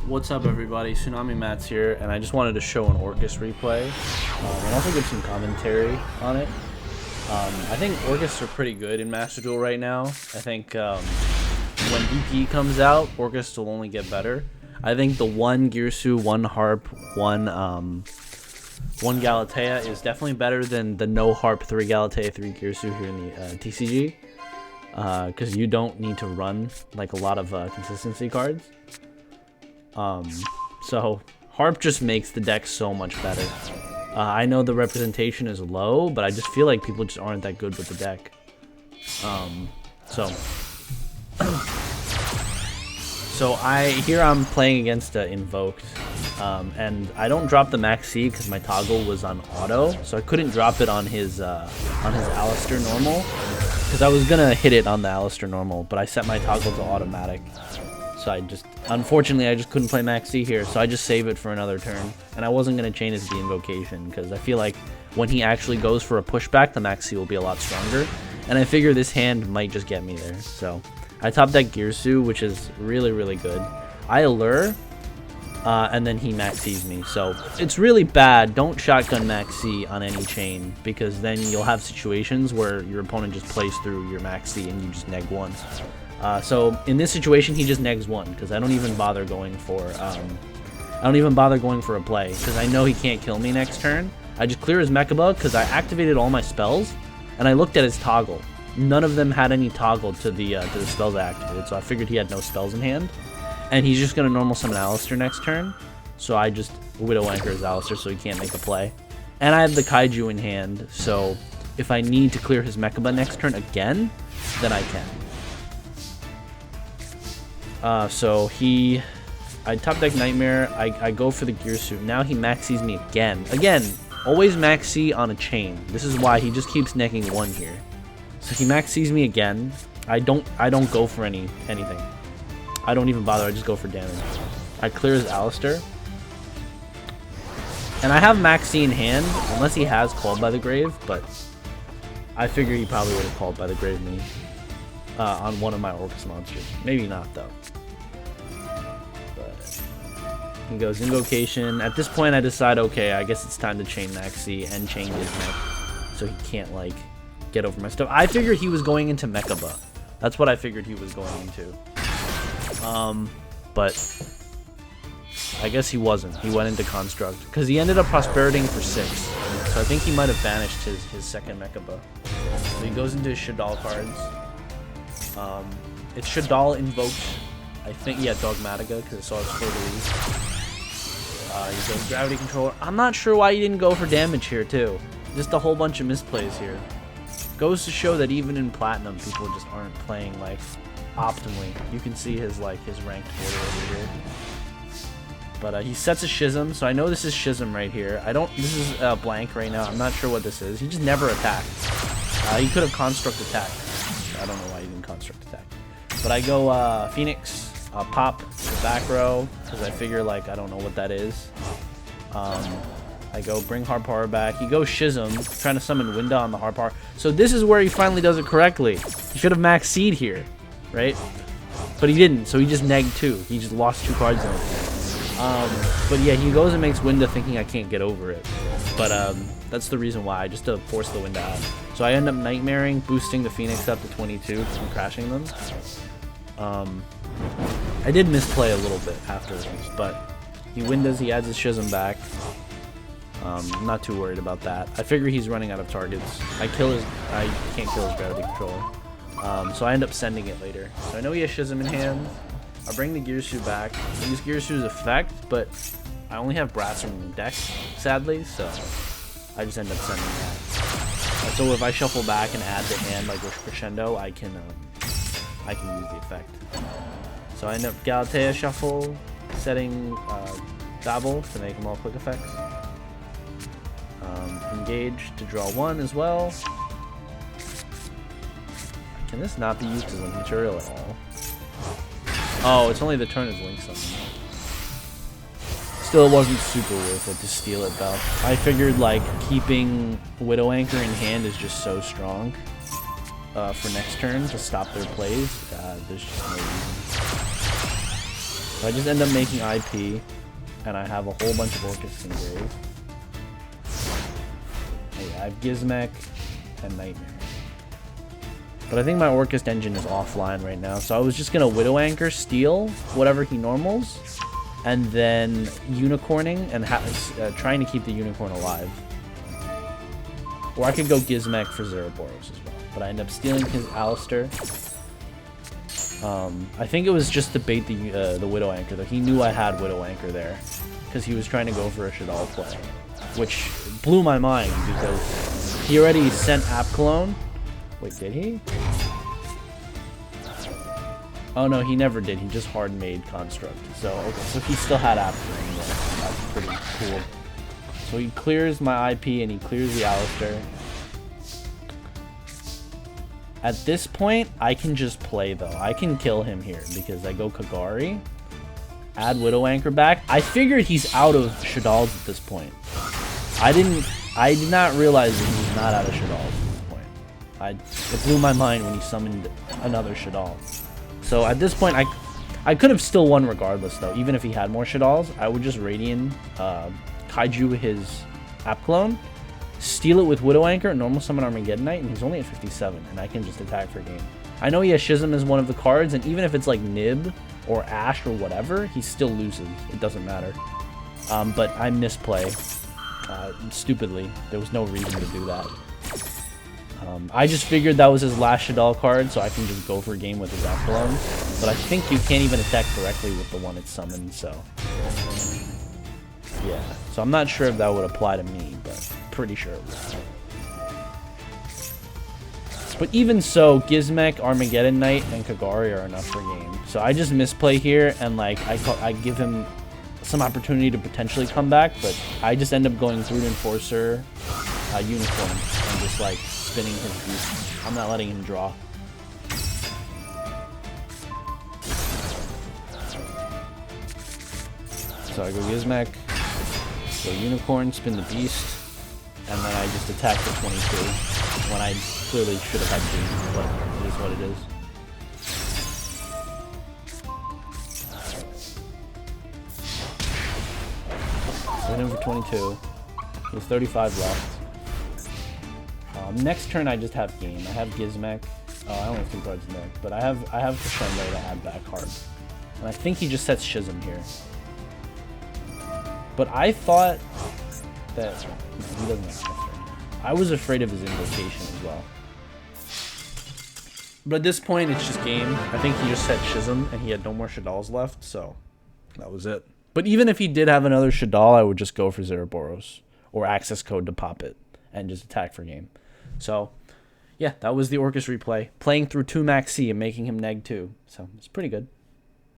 What's up, everybody? Tsunami Matt's here, and I just wanted to show an Orcust replay and also give some commentary on it. I think Orcusts are pretty good in Master Duel right now. I think when DP comes out, Orcust will only get better. I think the one Girsu, one Harp, one Galatea is definitely better than the no Harp, 3 Galatea, 3 Girsu here in the TCG. Because you don't need to run like a lot of consistency cards. So Harp just makes the deck so much better. I know the representation is low, but I just feel like people just aren't that good with the deck. So I'm playing against Invoked, and I don't drop the Maxx because my toggle was on auto, so I couldn't drop it on his Alistair normal, because I was gonna hit it on the Alistair normal, but I set my toggle to automatic. So unfortunately, I just couldn't play Maxx here, so I just save it for another turn. And I wasn't going to chain his Invocation, because I feel like when he actually goes for a pushback, the Maxx will be a lot stronger. And I figure this hand might just get me there. So I top deck Girsu, which is really, really good. I Allure, and then he Maxx me. So it's really bad. Don't shotgun Maxx on any chain, because then you'll have situations where your opponent just plays through your Maxx and you just neg one. So in this situation, he just negs one, because I don't even bother going for a play, because I know he can't kill me next turn. I just clear his Mechaba because I activated all my spells, and I looked at his toggle. None of them had any toggle to the spells I activated, so I figured he had no spells in hand, and he's just gonna normal summon Alistair next turn. So I just Widow Anchor his Alistair so he can't make a play, and I have the Kaiju in hand, so if I need to clear his Mechaba next turn again, then I can. I top deck Nightmare, I go for the Girsu. Now he Maxxes me again. Again, always Maxx on a chain. This is why he just keeps necking one here. So he Maxxes me again. I don't go for anything. I don't even bother, I just go for damage. I clear his Alistair. And I have Maxx in hand, unless he has Called by the Grave, but I figure he probably would have Called by the Grave me on one of my Orcust monsters. Maybe not, though. He goes Invocation. At this point, I decide, okay, I guess it's time to chain Maxx and chain his mech, so he can't, like, get over my stuff. I figured he was going into Mechaba. That's what I figured he was going into. But I guess he wasn't. He went into Construct, because he ended up prosperitying for 6. So I think he might have banished his second Mechaba. So he goes into his Shadal cards. It's Shadal Invoked. I think, yeah, Dogmatika, because I saw his full release. He goes Gravity Controller. I'm not sure why he didn't go for damage here, too. Just a whole bunch of misplays here. Goes to show that even in Platinum, people just aren't playing, like, optimally. You can see his ranked order over here. But he sets a Schism, so I know this is Schism right here. This is blank right now. I'm not sure what this is. He just never attacked. He could have Construct attack. I don't know why he didn't Construct attack. But I go Phoenix. Pop the back row, because I figure, like, I don't know what that is. I go bring Hard Power back. He goes Schism, trying to summon Winda on the Hard Power. So this is where he finally does it correctly. He should have Maxx here, right? But he didn't, so he just negged 2. He just lost 2 cards in it. But yeah, he goes and makes Winda thinking I can't get over it. But that's the reason why, just to force the Winda out. So I end up Nightmaring, boosting the Phoenix up to 22 from crashing them. I did misplay a little bit afterwards, but he Windows, he adds his Schism back. I'm not too worried about that. I figure he's running out of targets. I can't kill his Gravity Controller. So I end up sending it later. So I know he has Schism in hand. I bring the Girsu back. I use Girsu's effect, but I only have Brass in deck, sadly, so I just end up sending that. So if I shuffle back and add the hand like with Crescendo, I can use the effect. So I end up Galatea Shuffle, setting Babel to make them all quick effects. Engage to draw 1 as well. Can this not be used as a material at all? Oh, it's only the turn of Link Summon. Still, it wasn't super worth it to steal it, though. I figured, like, keeping Widow Anchor in hand is just so strong for next turn to stop their plays. There's just no reason. So I just end up making IP, and I have a whole bunch of Orcust engraved. I have Gizmek and Nightmare. But I think my Orcust engine is offline right now, so I was just gonna Widow Anchor, steal whatever he normals, and then unicorning and trying to keep the unicorn alive. Or I could go Gizmek for Zeraboros as well, but I end up stealing his Alistair. I think it was just to bait the Widow Anchor, though. He knew I had Widow Anchor there, because he was trying to go for a Shaddoll play, which blew my mind, because he already sent App Clone. Wait, did he? Oh no, he never did. He just hard made Construct. So, okay, so he still had App Clone. Yeah, that's pretty cool. So he clears my IP and he clears the Alistair. At this point, I can just play though. I can kill him here because I go Kagari, add Widow Anchor back. I figured he's out of Shaddolls at this point. I did not realize that he's not out of Shaddolls at this point. It blew my mind when he summoned another Shaddol. So at this point, I could have still won regardless though. Even if he had more Shaddolls, I would just Radiant Kaiju his App Clone, steal it with Widow Anchor, normal summon Armageddonite, and he's only at 57, and I can just attack for game. I know he has Schism as one of the cards, and even if it's like Nib or Ash or whatever, he still loses. It doesn't matter. But I misplay stupidly. There was no reason to do that. I just figured that was his last Shaddoll card, so I can just go for a game with his App Clone. But I think you can't even attack directly with the one it's summoned, so... yeah, so I'm not sure if that would apply to me, but pretty sure it would. But even so, Gizmek, Armageddon Knight, and Kagari are enough for game. So I just misplay here, and like I give him some opportunity to potentially come back, but I just end up going through to Enforcer, Unicorn, and just like spinning his beast. I'm not letting him draw. So I go Gizmek, go Unicorn, spin the beast, and then I just attack for 22 when I clearly should have had 2, but it is what it is. So hit him for 22. He has 35 left. Next turn I just have game. I have Gizmek. Oh, I only have 2 cards in there, but I have Crescendo to add back hard. And I think he just sets Schism here. But I thought that he doesn't have Alistair. I was afraid of his invocation as well. But at this point, it's just game. I think he just set Schism, and he had no more Shaddolls left, so that was it. But even if he did have another Shaddoll, I would just go for Zeraboros or access code to pop it and just attack for game. So, yeah, that was the Orcust replay. Playing through 2 Maxx and making him neg 2. So, it's pretty good.